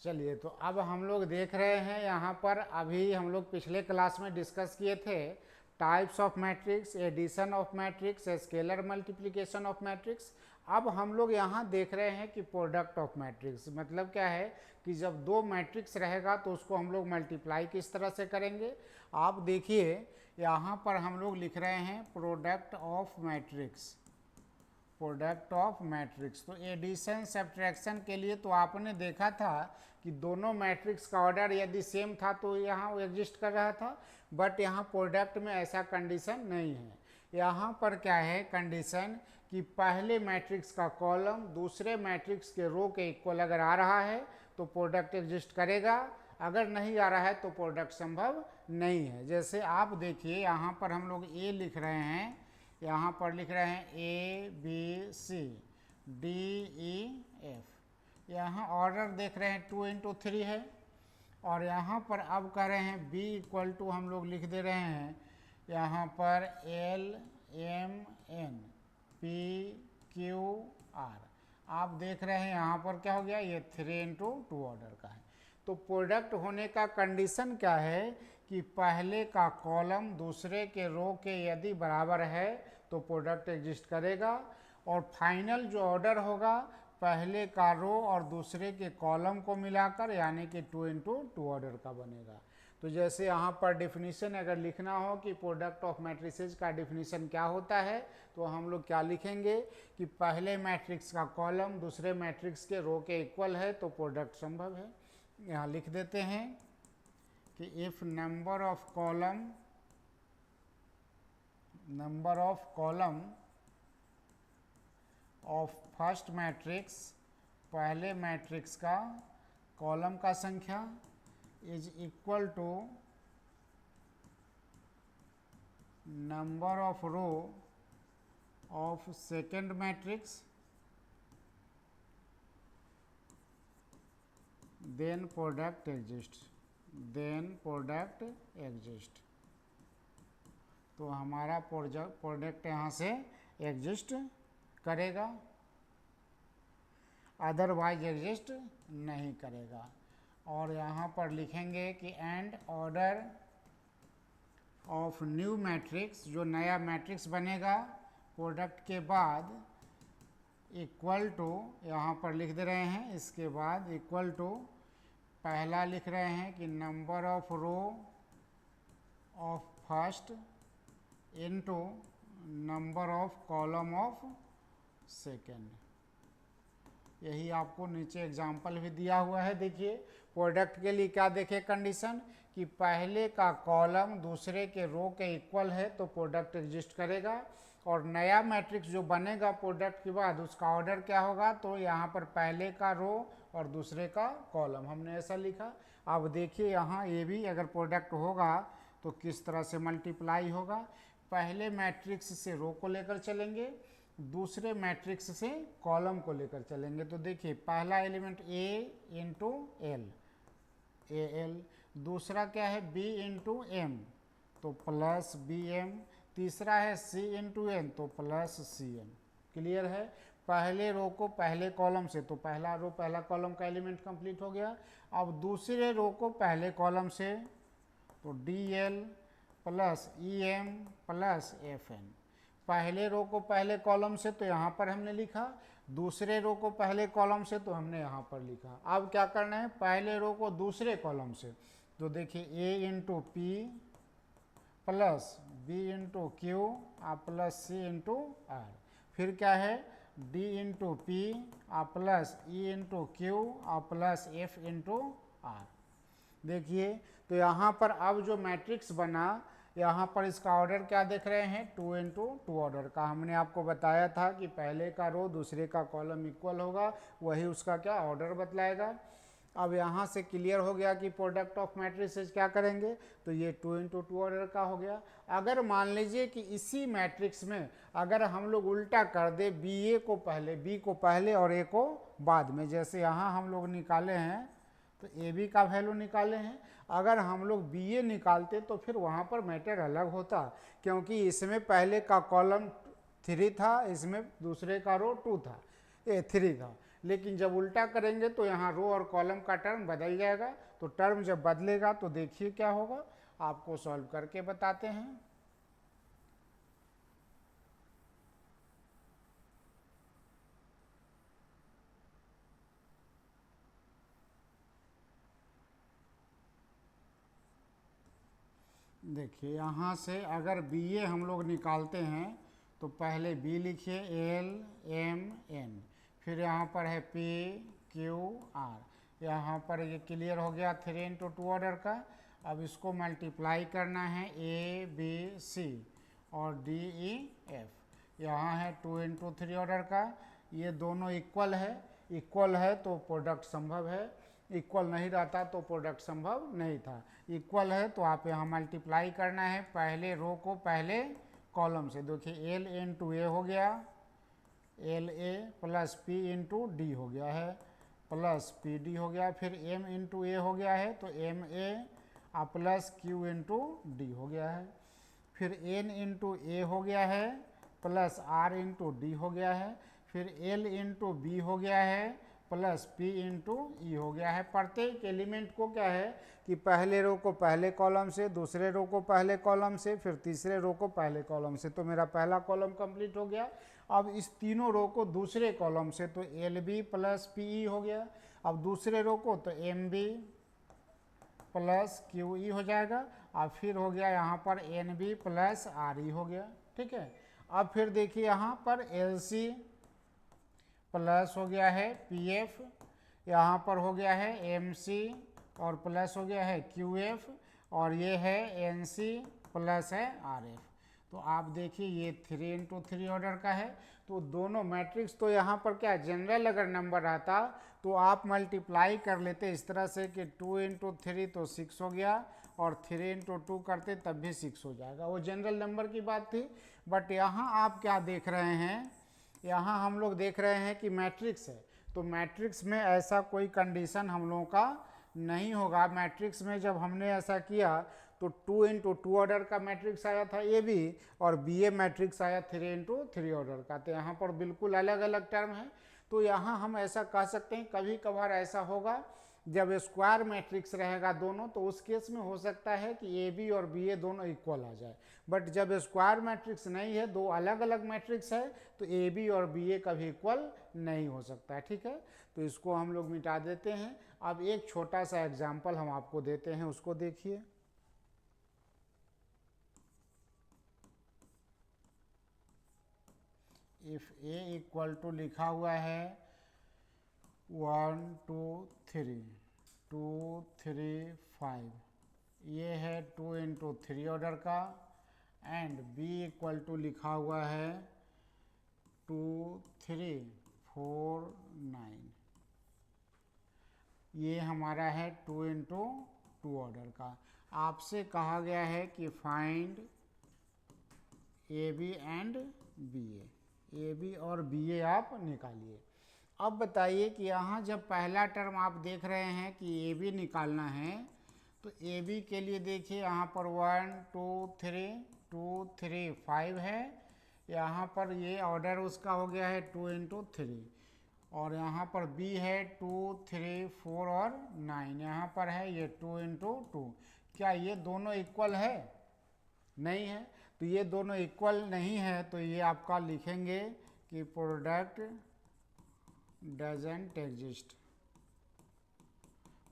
चलिए, तो अब हम लोग देख रहे हैं यहाँ पर, अभी हम लोग पिछले क्लास में डिस्कस किए थे types of matrix, addition of matrix, scalar multiplication of matrix. अब हम लोग यहाँ देख रहे हैं कि प्रोडक्ट ऑफ मैट्रिक्स मतलब क्या है कि जब दो मैट्रिक्स रहेगा तो उसको हम लोग मल्टीप्लाई किस तरह से करेंगे। आप देखिए यहाँ पर हम लोग लिख रहे हैं product of matrix, product of matrix. तो एडिशन सब्ट्रैक्शन के लिए तो आपने देखा था कि दोनों मैट्रिक्स का ऑर्डर यदि सेम था तो यहाँ वो एग्जिस्ट कर रहा था, बट यहाँ प्रोडक्ट में ऐसा कंडीशन नहीं है। यहाँ पर क्या है कंडीशन कि पहले मैट्रिक्स का कॉलम दूसरे मैट्रिक्स के रो के इक्वल अगर आ रहा है तो प्रोडक्ट एग्जिस्ट करेगा, अगर नहीं आ रहा है तो प्रोडक्ट संभव नहीं है। जैसे आप देखिए यहाँ पर हम लोग ए लिख रहे हैं, यहाँ पर लिख रहे हैं A B C D E F, यहाँ ऑर्डर देख रहे हैं 2 × 3 है। और यहाँ पर अब कह रहे हैं b इक्वल टू हम लोग लिख दे रहे हैं यहाँ पर L M N P Q R। आप देख रहे हैं यहाँ पर क्या हो गया, ये 3 × 2 ऑर्डर का है। तो प्रोडक्ट होने का कंडीशन क्या है कि पहले का कॉलम दूसरे के रो के यदि बराबर है तो प्रोडक्ट एग्जिस्ट करेगा, और फाइनल जो ऑर्डर होगा पहले का रो और दूसरे के कॉलम को मिलाकर यानी कि 2 × 2 ऑर्डर का बनेगा। तो जैसे यहाँ पर डिफिनीशन अगर लिखना हो कि प्रोडक्ट ऑफ मैट्रिसेस का डिफिनीशन क्या होता है तो हम लोग क्या लिखेंगे कि पहले मैट्रिक्स का कॉलम दूसरे मैट्रिक्स के रो के इक्वल है तो प्रोडक्ट संभव है। यहाँ लिख देते हैं कि if number of column of first matrix, पहले मैट्रिक्स का कॉलम का संख्या is equal to number of row of second matrix, then product exist. तो हमारा प्रोडक्ट यहाँ से एग्जिस्ट करेगा, अदरवाइज एग्जिस्ट नहीं करेगा। और यहाँ पर लिखेंगे कि and order of new matrix, जो नया मैट्रिक्स बनेगा प्रोडक्ट के बाद इक्वल टू, यहाँ पर लिख दे रहे हैं इसके बाद इक्वल टू, पहला लिख रहे हैं कि number of row of first into number of column of second. यही आपको नीचे एग्जाम्पल भी दिया हुआ है। देखिए प्रोडक्ट के लिए क्या देखे कंडीशन कि पहले का कॉलम दूसरे के रो के इक्वल है तो प्रोडक्ट एग्जिस्ट करेगा, और नया मैट्रिक्स जो बनेगा प्रोडक्ट के बाद उसका ऑर्डर क्या होगा, तो यहाँ पर पहले का रो और दूसरे का कॉलम हमने ऐसा लिखा। अब देखिए यहाँ ये भी अगर प्रोडक्ट होगा तो किस तरह से मल्टीप्लाई होगा। पहले मैट्रिक्स से रो को लेकर चलेंगे, दूसरे मैट्रिक्स से कॉलम को लेकर चलेंगे। तो देखिए पहला एलिमेंट A × L, AL, दूसरा क्या है B × M तो प्लस BM, तीसरा है C × N तो प्लस CN। क्लियर है। पहले रो को पहले कॉलम से, तो पहला रो पहला कॉलम का एलिमेंट कंप्लीट हो गया। अब दूसरे रो को पहले कॉलम से तो DL plus EM plus FN। पहले रो को पहले कॉलम से तो यहाँ पर हमने लिखा, दूसरे रो को पहले कॉलम से तो हमने यहाँ पर लिखा। अब क्या करना है, पहले रो को दूसरे कॉलम से, तो देखिए A × P plus B × Q plus C × R, फिर क्या है D × P plus E × Q plus F × R। देखिए तो यहाँ पर अब जो मैट्रिक्स बना, यहाँ पर इसका ऑर्डर क्या देख रहे हैं 2 × 2 ऑर्डर का। हमने आपको बताया था कि पहले का रो दूसरे का कॉलम इक्वल होगा, वही उसका क्या ऑर्डर बतलाएगा। अब यहाँ से क्लियर हो गया कि प्रोडक्ट ऑफ मैट्रिसेस क्या करेंगे, तो ये 2 × 2 ऑर्डर का हो गया। अगर मान लीजिए कि इसी मैट्रिक्स में अगर हम लोग उल्टा कर दे, B को पहले और A को बाद में, जैसे यहाँ हम लोग निकाले हैं तो AB का वैल्यू निकाले हैं, अगर हम लोग BA निकालते तो फिर वहाँ पर मैटर अलग होता, क्योंकि इसमें पहले का कॉलम 3 था, इसमें दूसरे का रो 2 था, 3 था। लेकिन जब उल्टा करेंगे तो यहाँ रो और कॉलम का टर्म बदल जाएगा। तो टर्म जब बदलेगा तो देखिए क्या होगा, आपको सॉल्व करके बताते हैं। देखिए यहाँ से अगर बी ए हम लोग निकालते हैं तो पहले बी लिखिए, एल एम एन, फिर यहाँ पर है पी क्यू आर। यहाँ पर ये क्लियर हो गया 3 इंटू 2 ऑर्डर का। अब इसको मल्टीप्लाई करना है ए बी सी और डी ई एफ। यहाँ है 2 इंटू 3 ऑर्डर का। ये दोनों इक्वल है तो प्रोडक्ट संभव है, इक्वल नहीं रहता तो प्रोडक्ट संभव नहीं था। इक्वल है तो आप यहाँ मल्टीप्लाई करना है पहले रो को पहले कॉलम से। देखिए एल इंटू ए हो गया, L A plus P into D हो गया है, प्लस पी डी हो गया, फिर एम इंटू ए हो गया है तो M A plus Q into D हो गया है, फिर एन इंटू ए हो गया है प्लस आर इंटू डी हो गया है, फिर एल इंटू बी हो गया है प्लस पी इंटू ई हो गया है। प्रत्येक एलिमेंट को क्या है कि पहले रो को पहले कॉलम से, दूसरे रो को पहले कॉलम से, फिर तीसरे रो को पहले कॉलम से। तो मेरा पहला कॉलम कंप्लीट हो गया। अब इस तीनों रो को दूसरे कॉलम से, तो L B plus P E हो गया। अब दूसरे रो को तो M B plus Q E हो जाएगा। अब फिर हो गया यहाँ पर N B plus R E हो गया। ठीक है, अब फिर देखिए यहाँ पर एल सी प्लस हो गया है पी एफ, यहाँ पर हो गया है एम सी और प्लस हो गया है क्यू एफ, और ये है एन सी प्लस है आर एफ। तो आप देखिए ये 3 इंटू 3 ऑर्डर का है। तो दोनों मैट्रिक्स तो यहाँ पर क्या जनरल अगर नंबर आता तो आप मल्टीप्लाई कर लेते इस तरह से कि 2 इंटू 3 तो 6 हो गया, और 3 इंटू 2 करते तब भी 6 हो जाएगा, वो जनरल नंबर की बात थी। बट यहाँ आप क्या देख रहे हैं, यहाँ हम लोग देख रहे हैं कि मैट्रिक्स है, तो मैट्रिक्स में ऐसा कोई कंडीशन हम लोगों का नहीं होगा। मैट्रिक्स में जब हमने ऐसा किया तो 2 इंटू 2 ऑर्डर का मैट्रिक्स आया था ए बी, और बी ए मैट्रिक्स आया 3 इंटू 3 ऑर्डर का। तो यहाँ पर बिल्कुल अलग अलग टर्म है। तो यहाँ हम ऐसा कह सकते हैं, कभी कभार ऐसा होगा जब स्क्वायर मैट्रिक्स रहेगा दोनों, तो उस केस में हो सकता है कि ए बी और बी ए दोनों इक्वल आ जाए। बट जब स्क्वायर मैट्रिक्स नहीं है, दो अलग अलग मैट्रिक्स है, तो ए बी और बी ए कभी इक्वल नहीं हो सकता है। ठीक है, तो इसको हम लोग मिटा देते हैं। अब एक छोटा सा एग्जाम्पल हम आपको देते हैं, उसको देखिए। इफ ए इक्वल टू लिखा हुआ है 1 2 3 2 3 5, ये है 2 इंटू 3 ऑर्डर का, एंड बी इक्वल टू लिखा हुआ है 2 3 4 9, ये हमारा है 2 इंटू 2 ऑर्डर का। आपसे कहा गया है कि find A B and B A B और बी ए आप निकालिए। अब बताइए कि यहाँ जब पहला टर्म आप देख रहे हैं कि ए बी निकालना है, तो ए बी के लिए देखिए यहाँ पर 1 2 3 2 3 5 है, यहाँ पर ये ऑर्डर उसका हो गया है 2 इंटू 3, और यहाँ पर बी है 2 3 4 और 9, यहाँ पर है ये 2 इंटू 2। क्या ये दोनों इक्वल है? नहीं है। तो ये दोनों इक्वल नहीं है, तो ये आपका लिखेंगे कि product doesn't exist,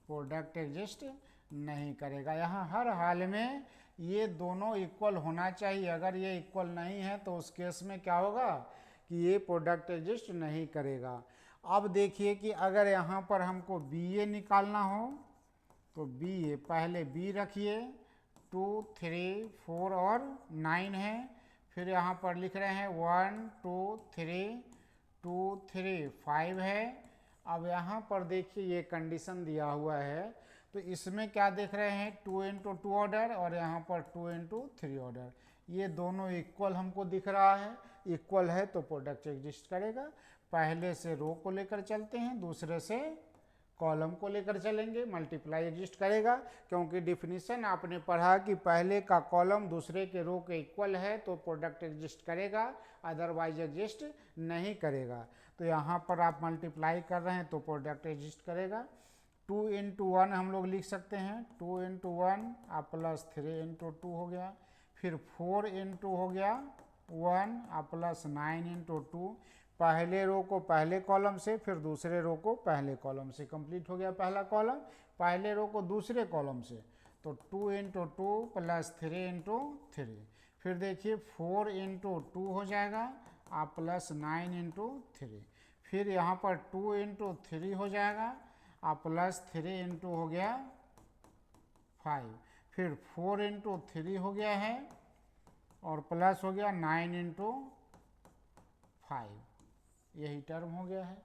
product exist नहीं करेगा। यहाँ हर हाल में ये दोनों इक्वल होना चाहिए। अगर ये इक्वल नहीं है तो उस केस में क्या होगा कि ये प्रोडक्ट एग्जिस्ट नहीं करेगा। अब देखिए कि अगर यहाँ पर हमको बी ए निकालना हो तो बी ए, पहले बी रखिए, 2 3 4 और 9 है, फिर यहाँ पर लिख रहे हैं 1 2 3 2 3 5 है। अब यहाँ पर देखिए ये कंडीशन दिया हुआ है, तो इसमें क्या देख रहे हैं 2 इंटू 2 ऑर्डर और यहाँ पर 2 इंटू 3 ऑर्डर, ये दोनों इक्वल हमको दिख रहा है। इक्वल है तो प्रोडक्ट एग्जिस्ट करेगा। पहले से रो को लेकर चलते हैं, दूसरे से कॉलम को लेकर चलेंगे, मल्टीप्लाई एग्जिस्ट करेगा, क्योंकि डिफिनीशन आपने पढ़ा कि पहले का कॉलम दूसरे के रो के इक्वल है तो प्रोडक्ट एग्जिस्ट करेगा, अदरवाइज एग्जिस्ट नहीं करेगा। तो यहाँ पर आप मल्टीप्लाई कर रहे हैं तो प्रोडक्ट एग्जिस्ट करेगा। 2 इंटू 1 हम लोग लिख सकते हैं, 2 इंटू 1 आप प्लस 3 इंटू 2 हो गया, फिर 4 इंटू हो गया 1 आप प्लस 9 इंटू 2, पहले रो को पहले कॉलम से, फिर दूसरे रो को पहले कॉलम से, कंप्लीट हो गया पहला कॉलम, पहले रो को दूसरे कॉलम से, तो 2 इंटू 2 प्लस 3 इंटू 3, फिर देखिए 4 इंटू 2 हो जाएगा आप प्लस 9 इंटू 3, फिर यहाँ पर 2 इंटू 3 हो जाएगा आप प्लस 3 इंटू हो गया 5, फिर 4 इंटू 3 हो गया है और प्लस हो गया 9 इंटू 5, यही टर्म हो गया है।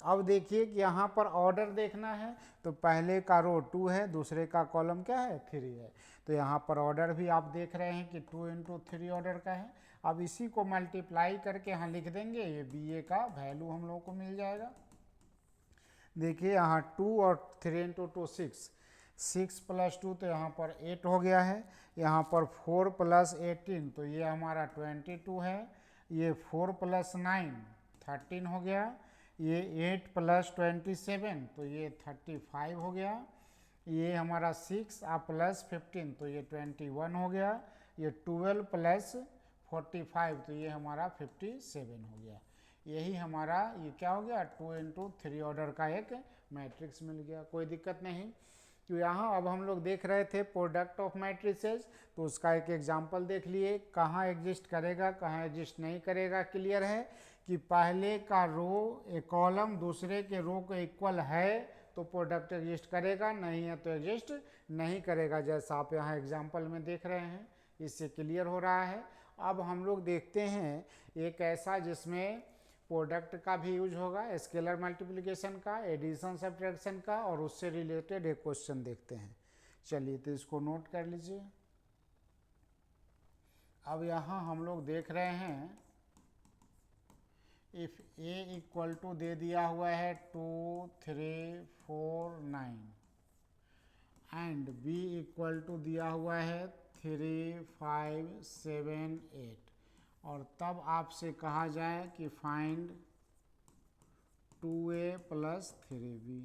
अब देखिए कि यहाँ पर ऑर्डर देखना है तो पहले का रो 2 है, दूसरे का कॉलम क्या है 3 है, तो यहाँ पर ऑर्डर भी आप देख रहे हैं कि 2 इंटू 3 ऑर्डर का है। अब इसी को मल्टीप्लाई करके यहाँ लिख देंगे, ये बी ए का वैल्यू हम लोगों को मिल जाएगा। देखिए यहाँ 2 और 3 इंटू 2 6 प्लस 2 तो यहाँ पर 8 हो गया है, यहाँ पर 4 प्लस 18 तो ये हमारा 22 है, ये 4 प्लस 9 13 हो गया, ये 8 प्लस 27 तो ये 35 हो गया, ये हमारा 6 प्लस 15 तो ये 21 हो गया, ये 12 प्लस 45 तो ये हमारा 57 हो गया। यही हमारा ये क्या हो गया 2 इंटू 3 ऑर्डर का एक मैट्रिक्स मिल गया, कोई दिक्कत नहीं। तो यहाँ अब हम लोग देख रहे थे प्रोडक्ट ऑफ मैट्रिसेस, तो उसका एक एग्जांपल देख लिए, कहाँ एग्जिस्ट करेगा कहाँ एग्जिस्ट नहीं करेगा। क्लियर है कि पहले का रो एक कॉलम दूसरे के रो के इक्वल है तो प्रोडक्ट एग्जिस्ट करेगा, नहीं है तो एग्जिस्ट नहीं करेगा, जैसा आप यहाँ एग्जाम्पल में देख रहे हैं, इससे क्लियर हो रहा है। अब हम लोग देखते हैं एक ऐसा जिसमें प्रोडक्ट का भी यूज होगा, स्केलर मल्टीप्लिकेशन का, एडिशन सब्ट्रैक्शन का, और उससे रिलेटेड एक क्वेश्चन देखते हैं। चलिए तो इसको नोट कर लीजिए। अब यहाँ हम लोग देख रहे हैं इफ ए इक्वल टू दे दिया हुआ है 2 3 4 9 एंड बी इक्वल टू दिया हुआ है 3 5 7 8, और तब आपसे कहा जाए कि फाइंड 2a प्लस 3b,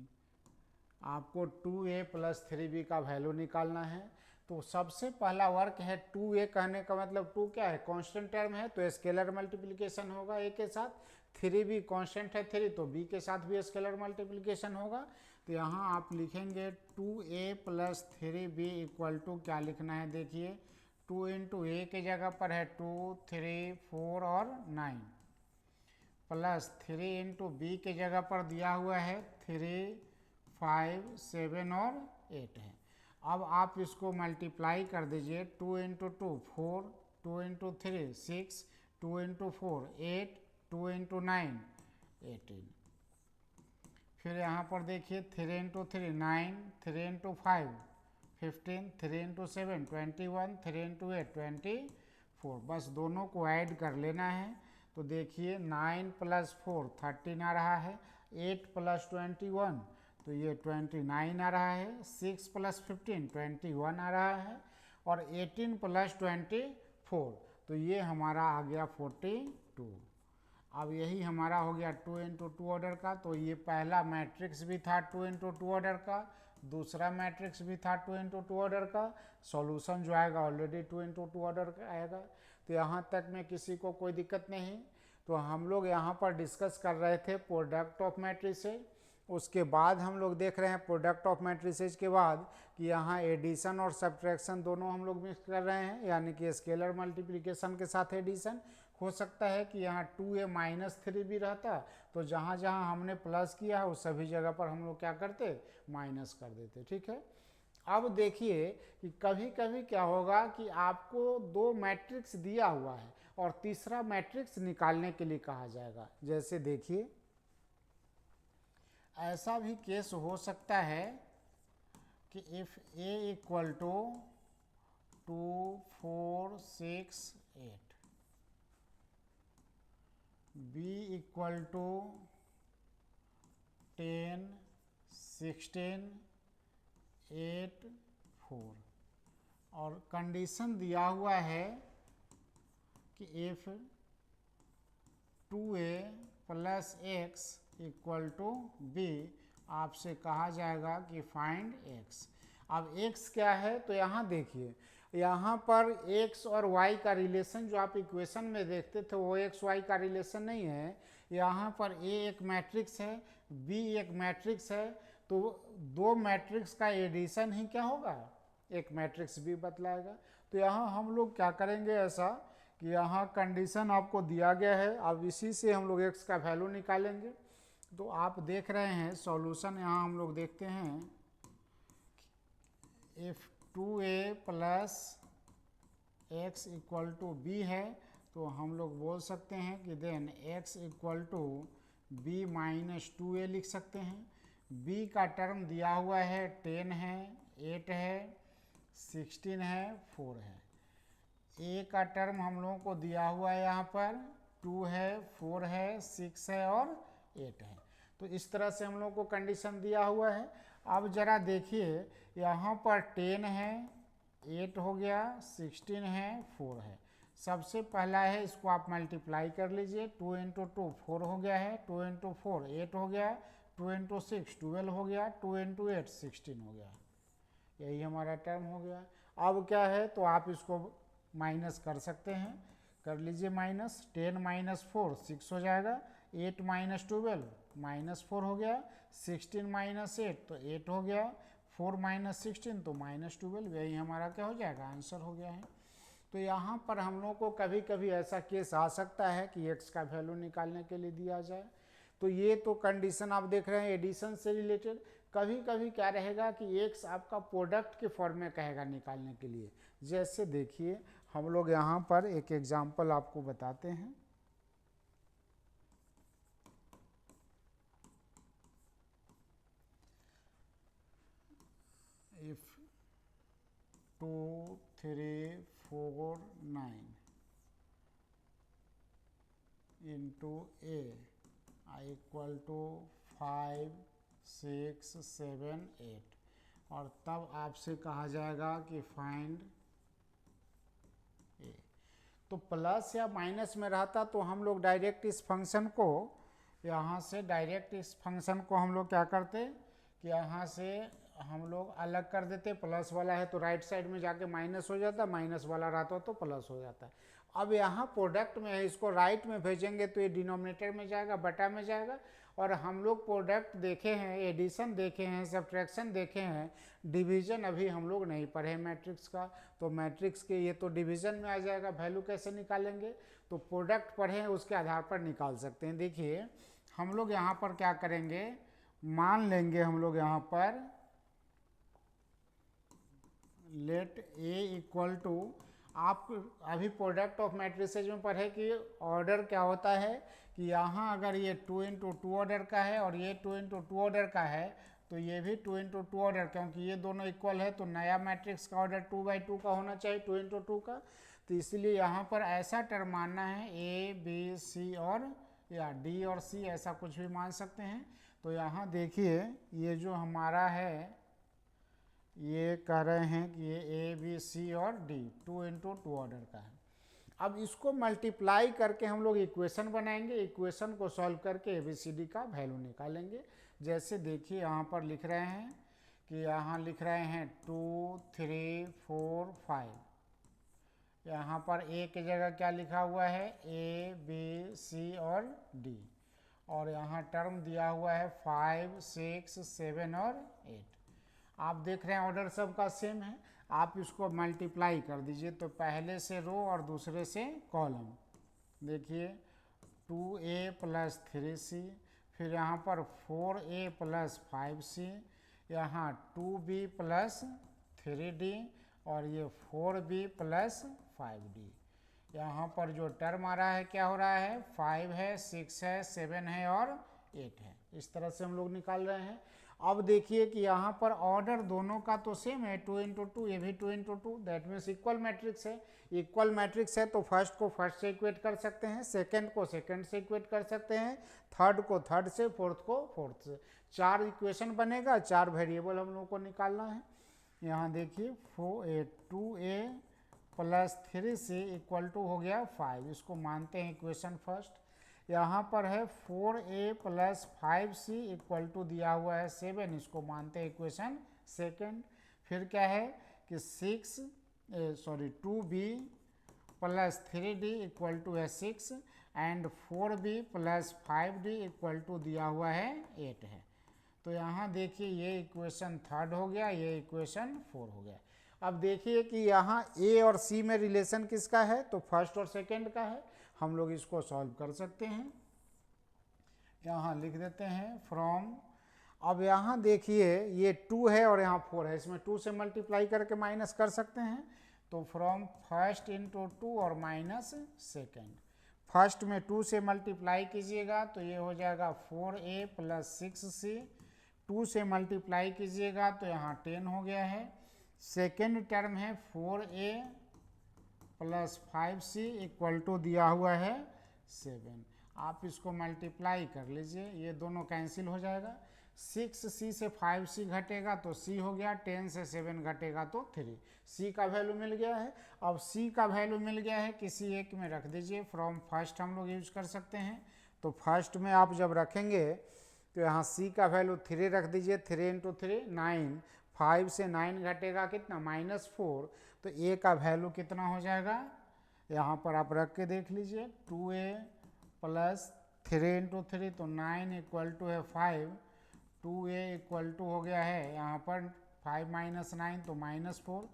आपको 2a प्लस 3b का वैल्यू निकालना है। तो सबसे पहला वर्क है 2a, कहने का मतलब 2 क्या है कांस्टेंट टर्म है तो स्केलर मल्टीप्लिकेशन होगा a के साथ, 3b कांस्टेंट है 3 तो b के साथ भी स्केलर मल्टीप्लिकेशन होगा। तो यहाँ आप लिखेंगे 2a plus 3b equal to क्या लिखना है, देखिए 2 इंटू ए के जगह पर है 2 3 4 और 9 प्लस 3 इंटू बी के जगह पर दिया हुआ है 3 5 7 और 8 है। अब आप इसको मल्टीप्लाई कर दीजिए, 2 इंटू 2 4, 2 इंटू 3 6, 2 इंटू 4 8, 2 इंटू 9 18, फिर यहाँ पर देखिए 3 इंटू 3 9, 3 इंटू 5 15, 3 इंटू 7 21, 3 इंटू 8 24, बस दोनों को ऐड कर लेना है। तो देखिए 9 प्लस 4 13 आ रहा है, 8 प्लस 21 तो ये 29 आ रहा है, 6 प्लस 15 21 आ रहा है, और 18 प्लस 24 तो ये हमारा आ गया 42। अब यही हमारा हो गया 2 इंटू 2 ऑर्डर का। तो ये पहला मैट्रिक्स भी था 2 इंटू 2 ऑर्डर का, दूसरा मैट्रिक्स भी था 2 इंटू 2 ऑर्डर का, सॉल्यूशन जो आएगा ऑलरेडी 2 इंटू 2 ऑर्डर का आएगा। तो यहाँ तक में किसी को कोई दिक्कत नहीं। तो हम लोग यहाँ पर डिस्कस कर रहे थे प्रोडक्ट ऑफ मैट्रिसेस, उसके बाद हम लोग देख रहे हैं प्रोडक्ट ऑफ मैट्रिसेस के बाद कि यहाँ एडिशन और सब्ट्रैक्शन दोनों हम लोग मिक्स कर रहे हैं, यानी कि स्केलर मल्टीप्लिकेशन के साथ एडिशन। हो सकता है कि यहाँ 2a माइनस 3 भी रहता, तो जहाँ जहाँ हमने प्लस किया है उस सभी जगह पर हम लोग क्या करते माइनस कर देते। ठीक है, अब देखिए कि कभी कभी क्या होगा कि आपको 2 मैट्रिक्स दिया हुआ है और तीसरा मैट्रिक्स निकालने के लिए कहा जाएगा। जैसे देखिए ऐसा भी केस हो सकता है कि if a equal to 2 4 6 8, b equal to 10 16, 8, 4 और कंडीशन दिया हुआ है कि if 2a plus X equal to B, आपसे कहा जाएगा कि फाइंड x। अब x क्या है, तो यहाँ देखिए, यहाँ पर x और y का रिलेशन जो आप इक्वेशन में देखते थे वो x y का रिलेशन नहीं है। यहाँ पर a एक मैट्रिक्स है, b एक मैट्रिक्स है, तो दो मैट्रिक्स का एडिशन ही क्या होगा, एक मैट्रिक्स भी बतलाएगा। तो यहाँ हम लोग क्या करेंगे ऐसा कि यहाँ कंडीशन आपको दिया गया है, अब इसी से हम लोग x का वैल्यू निकालेंगे। तो आप देख रहे हैं सॉल्यूशन, यहाँ हम लोग देखते हैं if 2a plus X equal to B है, तो हम लोग बोल सकते हैं कि then x equal to B minus 2a लिख सकते हैं। b का टर्म दिया हुआ है 10 है, 8 है, 16 है, 4 है। a का टर्म हम लोगों को दिया हुआ है यहाँ पर 2 है, 4 है, 6 है और 8 है। तो इस तरह से हम लोग को कंडीशन दिया हुआ है। अब जरा देखिए, यहाँ पर 10 है, 8 हो गया, 16 है, 4 है। सबसे पहला है, इसको आप मल्टीप्लाई कर लीजिए, 2 इंटू 2 4 हो गया है, 2 इंटू 4 8 हो गया, 2 इंटू 6 12 हो गया, 2 इंटू 8 16 हो गया। यही हमारा टर्म हो गया। अब क्या है, तो आप इसको माइनस कर सकते हैं, कर लीजिए माइनस। 10 माइनस 4 6 हो जाएगा, 8 माइनस 12 माइनस 4 हो गया, 16 माइनस 8 तो 8 हो गया, 4 माइनस 16 तो माइनस 12। यही हमारा क्या हो जाएगा, आंसर हो गया है। तो यहाँ पर हम लोग को कभी कभी ऐसा केस आ सकता है कि x का वैल्यू निकालने के लिए दिया जाए। तो ये तो कंडीशन आप देख रहे हैं एडिशन से रिलेटेड। कभी कभी क्या रहेगा कि x आपका प्रोडक्ट के फॉर्म में कहेगा निकालने के लिए। जैसे देखिए, हम लोग यहाँ पर एक एग्जांपल आपको बताते हैं। If 2 3 4 9 into a equal to 5 6 7 8, और तब आपसे कहा जाएगा कि फाइंड ए। तो प्लस या माइनस में रहता तो हम लोग डायरेक्ट इस फंक्शन को यहाँ से डायरेक्ट इस फंक्शन को हम लोग क्या करते कि यहाँ से हम लोग अलग कर देते। प्लस वाला है तो राइट साइड में जाके माइनस हो जाता, माइनस वाला रहता तो प्लस हो जाता है। अब यहाँ प्रोडक्ट में है, इसको राइट में भेजेंगे तो ये डिनोमिनेटर में जाएगा, बटा में जाएगा। और हम लोग प्रोडक्ट देखे हैं, एडिशन देखे हैं, सब्ट्रैक्शन देखे हैं, डिवीजन अभी हम लोग नहीं पढ़े मैट्रिक्स का। तो मैट्रिक्स के ये तो डिवीजन में आ जाएगा, वैल्यू कैसे निकालेंगे, तो प्रोडक्ट पढ़े हैं उसके आधार पर निकाल सकते हैं। देखिए हम लोग यहाँ पर क्या करेंगे, मान लेंगे हम लोग यहाँ पर लेट ए इक्वल टू, आप अभी प्रोडक्ट ऑफ मैट्रिसेज में पढ़े कि ऑर्डर क्या होता है कि यहाँ अगर ये 2 इंटू 2 ऑर्डर का है और ये 2 इंटू 2 ऑर्डर का है तो ये भी 2 इंटू 2 ऑर्डर, क्योंकि ये दोनों इक्वल है तो नया मैट्रिक्स का ऑर्डर 2/2 का होना चाहिए, 2 इंटू 2 का। तो इसलिए यहाँ पर ऐसा टर्म मानना है, ए बी सी और या डी और सी, ऐसा कुछ भी मान सकते हैं। तो यहाँ देखिए ये जो हमारा है, ये कह रहे हैं कि ये ए बी सी और डी 2 इंटू 2 ऑर्डर का है। अब इसको मल्टीप्लाई करके हम लोग इक्वेशन बनाएंगे, इक्वेशन को सॉल्व करके ABCD का वैल्यू निकालेंगे। जैसे देखिए यहाँ पर लिख रहे हैं कि यहाँ लिख रहे हैं 2 3 4 5, यहाँ पर ए की जगह क्या लिखा हुआ है, ए बी सी और डी, और यहाँ टर्म दिया हुआ है 5 6 7 और 8। आप देख रहे हैं ऑर्डर सबका सेम है। आप इसको मल्टीप्लाई कर दीजिए, तो पहले से रो और दूसरे से कॉलम। देखिए 2a प्लस 3c, फिर यहाँ पर 4a प्लस 5c, यहाँ 2b प्लस 3d और ये 4b प्लस 5d। यहाँ पर जो टर्म आ रहा है क्या हो रहा है, 5 है, 6 है, 7 है और 8 है। इस तरह से हम लोग निकाल रहे हैं। अब देखिए कि यहाँ पर ऑर्डर दोनों का तो सेम है, 2 इंटू 2, ये भी 2 into 2, that means equal matrix है। इक्वल मैट्रिक्स है तो फर्स्ट को फर्स्ट से इक्वेट कर सकते हैं, सेकंड को सेकंड से इक्वेट कर सकते हैं, थर्ड को थर्ड से, फोर्थ को फोर्थ से। 4 इक्वेशन बनेगा, 4 वेरिएबल हम लोग को निकालना है। यहाँ देखिए 2a plus 3c equal to हो गया 5, इसको मानते हैं इक्वेशन फर्स्ट। यहाँ पर है 4a plus 5c equal to दिया हुआ है 7, इसको मानते हैं इक्वेशन सेकेंड। फिर क्या है कि 2b plus 3d equal to है 6 and 4b plus 5d equal to दिया हुआ है 8 है। तो यहाँ देखिए ये इक्वेशन थर्ड हो गया, ये इक्वेशन 4 हो गया। अब देखिए कि यहाँ ए और सी में रिलेशन किसका है, तो फर्स्ट और सेकंड का है। हम लोग इसको सॉल्व कर सकते हैं। यहाँ लिख देते हैं फ्रॉम, अब यहाँ देखिए ये 2 है और यहाँ 4 है, इसमें 2 से मल्टीप्लाई करके माइनस कर सकते हैं। तो फ्रॉम फर्स्ट इंटू 2 और माइनस सेकेंड। फर्स्ट में 2 से मल्टीप्लाई कीजिएगा तो ये हो जाएगा 4a प्लस 6c, 2 से मल्टीप्लाई कीजिएगा तो यहाँ 10 हो गया है। सेकेंड टर्म है 4a plus 5c equal to दिया हुआ है 7। आप इसको मल्टीप्लाई कर लीजिए, ये दोनों कैंसिल हो जाएगा। 6c से 5c घटेगा तो c हो गया, 10 से 7 घटेगा तो 3, c का वैल्यू मिल गया है। अब c का वैल्यू मिल गया है, किसी एक में रख दीजिए। फ्रॉम फर्स्ट हम लोग यूज कर सकते हैं। तो फर्स्ट में आप जब रखेंगे तो यहाँ c का वैल्यू 3 रख दीजिए, 3 इंटू 3 9, 5 से 9 घटेगा कितना -4, तो a का वैल्यू कितना हो जाएगा, यहाँ पर आप रख के देख लीजिए। 2a प्लस 3 इंटू 3 तो 9 इक्वल टू है 5, 2a इक्वल टू हो गया है यहाँ पर 5 माइनस 9 तो -4,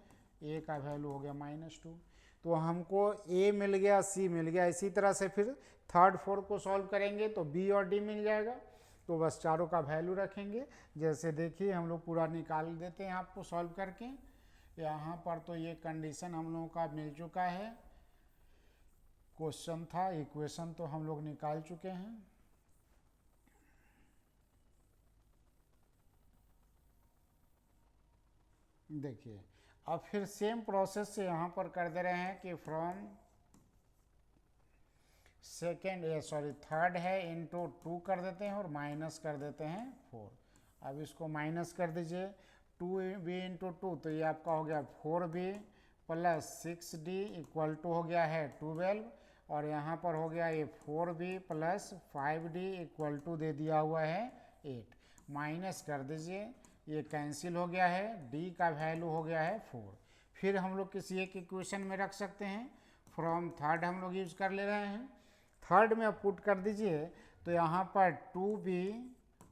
a का वैल्यू हो गया -2। तो हमको a मिल गया, c मिल गया। इसी तरह से फिर थर्ड फोर्थ को सॉल्व करेंगे तो b और d मिल जाएगा। तो बस चारों का वैल्यू रखेंगे। जैसे देखिए हम लोग पूरा निकाल देते हैं आपको सॉल्व करके। यहाँ पर तो ये कंडीशन हम लोगों का मिल चुका है, क्वेश्चन था, इक्वेशन तो हम लोग निकाल चुके हैं। देखिए अब फिर सेम प्रोसेस से यहाँ पर कर दे रहे हैं कि फ्रॉम थर्ड है इंटू 2 कर देते हैं और माइनस कर देते हैं 4। अब इसको माइनस कर दीजिए, 2b इंटू 2 तो ये आपका हो गया 4b plus 6d equal to हो गया है 12, और यहाँ पर हो गया ये 4b plus 5d equal to दे दिया हुआ है 8। माइनस कर दीजिए, ये कैंसिल हो गया है, d का वैल्यू हो गया है 4। फिर हम लोग किसी एक इक्वेशन में रख सकते हैं। फ्रॉम थर्ड हम लोग यूज कर ले रहे हैं। थर्ड में आप पुट कर दीजिए तो यहाँ पर 2b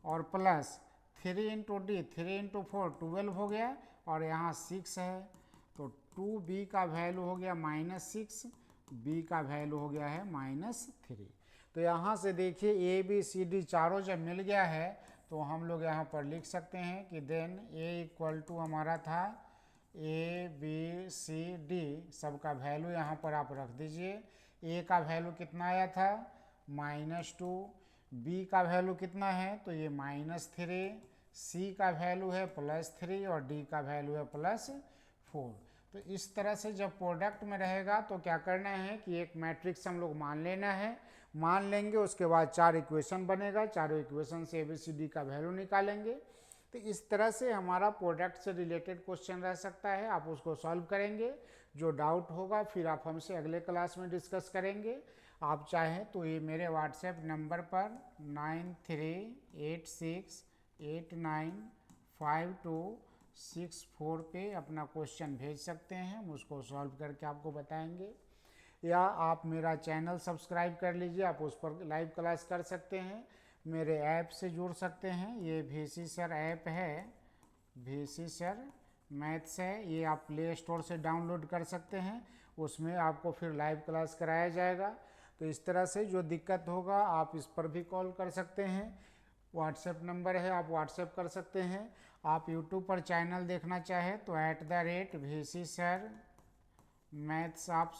और प्लस 3 इंटू डी, 3 इंटू 4 12 हो गया, और यहाँ 6 है तो 2b का वैल्यू हो गया -6, b का वैल्यू हो गया है -3। तो यहाँ से देखिए ए बी सी डी चारों जब मिल गया है तो हम लोग यहाँ पर लिख सकते हैं कि देन a इक्वल टू हमारा था a b c d, सबका वैल्यू यहाँ पर आप रख दीजिए। a का वैल्यू कितना आया था -2, b का वैल्यू कितना है तो ये -3, c का वैल्यू है +3 और d का वैल्यू है +4। तो इस तरह से जब प्रोडक्ट में रहेगा तो क्या करना है कि एक मैट्रिक्स हम लोग मान लेना है, मान लेंगे, उसके बाद 4 इक्वेशन बनेगा, चारों इक्वेशन से ABCD का वैल्यू निकालेंगे। तो इस तरह से हमारा प्रोडक्ट से रिलेटेड क्वेश्चन रह सकता है, आप उसको सॉल्व करेंगे। जो डाउट होगा फिर आप हमसे अगले क्लास में डिस्कस करेंगे। आप चाहें तो ये मेरे व्हाट्सएप नंबर पर 9386895264 पे अपना क्वेश्चन भेज सकते हैं, हम उसको सॉल्व करके आपको बताएंगे। या आप मेरा चैनल सब्सक्राइब कर लीजिए, आप उस पर लाइव क्लास कर सकते हैं, मेरे ऐप से जुड़ सकते हैं। ये VC सर ऐप है, VC सर मैथ्स है, ये आप प्ले स्टोर से डाउनलोड कर सकते हैं, उसमें आपको फिर लाइव क्लास कराया जाएगा। तो इस तरह से जो दिक्कत होगा आप इस पर भी कॉल कर सकते हैं, व्हाट्सएप नंबर है, आप व्हाट्सएप कर सकते हैं। आप यूट्यूब पर चैनल देखना चाहें तो @VC सर मैथ्स आप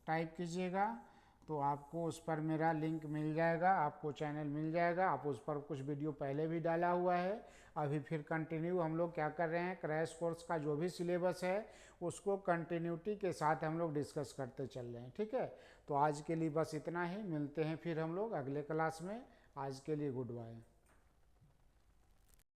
टाइप कीजिएगा तो आपको उस पर मेरा लिंक मिल जाएगा, आपको चैनल मिल जाएगा। आप उस पर कुछ वीडियो पहले भी डाला हुआ है। अभी फिर कंटिन्यू हम लोग क्या कर रहे हैं, क्रैश कोर्स का जो भी सिलेबस है उसको कंटिन्यूटी के साथ हम लोग डिस्कस करते चल रहे हैं। ठीक है, तो आज के लिए बस इतना ही, मिलते हैं फिर हम लोग अगले क्लास में। आज के लिए गुड बाय।